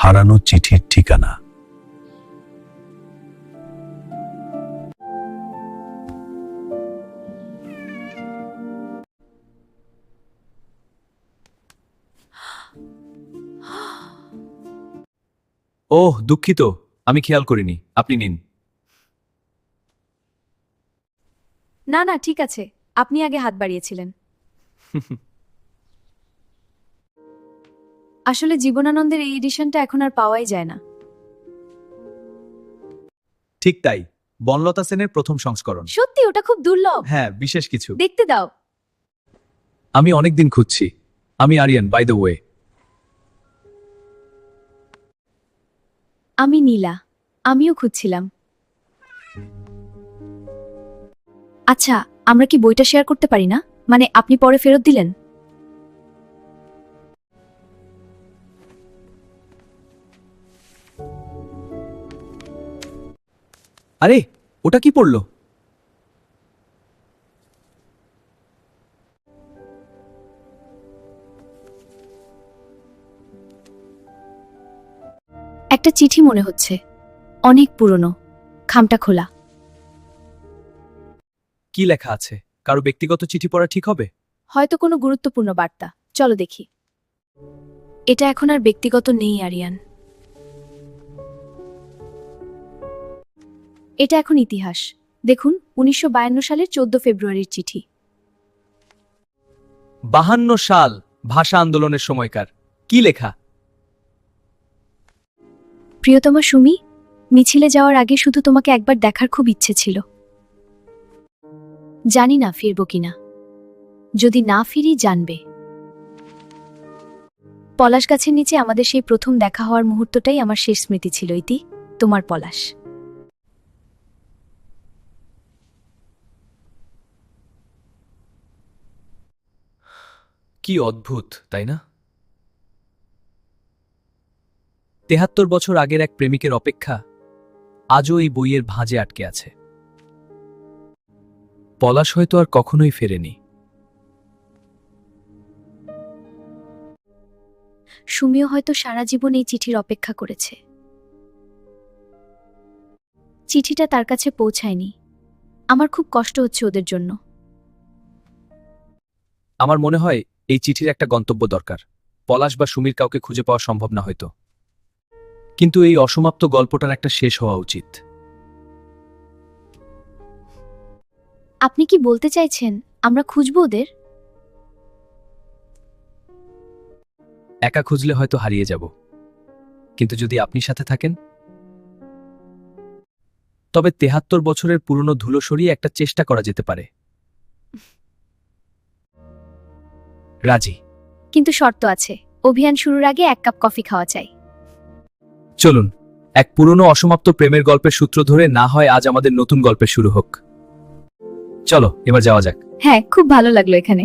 হারানো চিঠির ঠিকানা। ওহ, দুঃখিত, আমি খেয়াল করিনি। আপনি নিন। না না, ঠিক আছে, আপনি আগে হাত বাড়িয়েছিলেন। আসলে জীবনানন্দের এই এডিশনটা এখন আর পাওয়াই যায় না। ঠিক তাই, বনলতা সেনের প্রথম সংস্করণ। সত্যি ওটা খুব দুর্লভ। হ্যাঁ, বিশেষ কিছু। দেখতে দাও। আমি অনেকদিন খুঁজছি। আমি আরিয়ান, বাই দ্য ওয়ে। আমি নীলা, আমিও খুঁজছিলাম। আচ্ছা, আমরা কি বইটা শেয়ার করতে পারি না? মানে আপনি পরে ফেরত দিলেন। আরে, ওটা কি পড়লো? একটা চিঠি মনে হচ্ছে, অনেক পুরনো, খামটা খোলা। কি লেখা আছে? কারো ব্যক্তিগত চিঠি পড়া ঠিক হবে? হয়তো কোনো গুরুত্বপূর্ণ বার্তা। চলো দেখি। এটা এখন আর ব্যক্তিগত নেই আরিয়ান, এটা এখন ইতিহাস। দেখুন, 1952 সালের 14 ফেব্রুয়ারির চিঠি। 52 সাল, ভাষা আন্দোলনের সময়কার। কি লেখা? প্রিয়তমা সুমি, মিছিলে যাওয়ার আগে শুধু তোমাকে একবার দেখার খুব ইচ্ছে ছিল। জানি না ফিরব কিনা। যদি না ফিরি জানবে। পলাশ গাছের নিচে আমাদের সেই প্রথম দেখা হওয়ার মুহূর্তটাই আমার শেষ স্মৃতি ছিল। ইতি, তোমার পলাশ। কি অদ্ভুত, তাই না? 73 বছর আগের এক প্রেমিকের অপেক্ষা আজও এই বইয়ের ভাঁজে আটকে আছে। পলাশ হয়তো আর কখনোই ফেরেনি। সুমিও হয়তো সারা জীবন এই চিঠির অপেক্ষা করেছে। চিঠিটা তার কাছে পৌঁছায়নি। আমার খুব কষ্ট হচ্ছে ওদের জন্য। আমার মনে হয় এই চিঠির একটা গন্তব্য দরকার। পলাশ বা সুমির কাউকে খুঁজে পাওয়া সম্ভব না হয়তো, কিন্তু এই অসমাপ্ত গল্পটার একটা শেষ হওয়া উচিত। আপনি কি বলতে চাইছেন আমরা খুঁজব ওদের? একা খুঁজলে হয়তো হারিয়ে যাব, কিন্তু যদি আপনি সাথে থাকেন, তবে 73 বছরের পুরনো ধুলো সরিয়ে একটা চেষ্টা করা যেতে পারে। রাজি। কিন্তু শর্ত আছে, অভিযান শুরুর আগে 1 কাপ কফি খাওয়া চাই। চলুন, এক পুরনো অসমাপ্ত প্রেমের গল্পের সূত্র ধরে না হয় আজ আমাদের নতুন গল্পের শুরু হোক। চলো এবার যাওয়া যাক। হ্যাঁ, খুব ভালো লাগলো এখানে।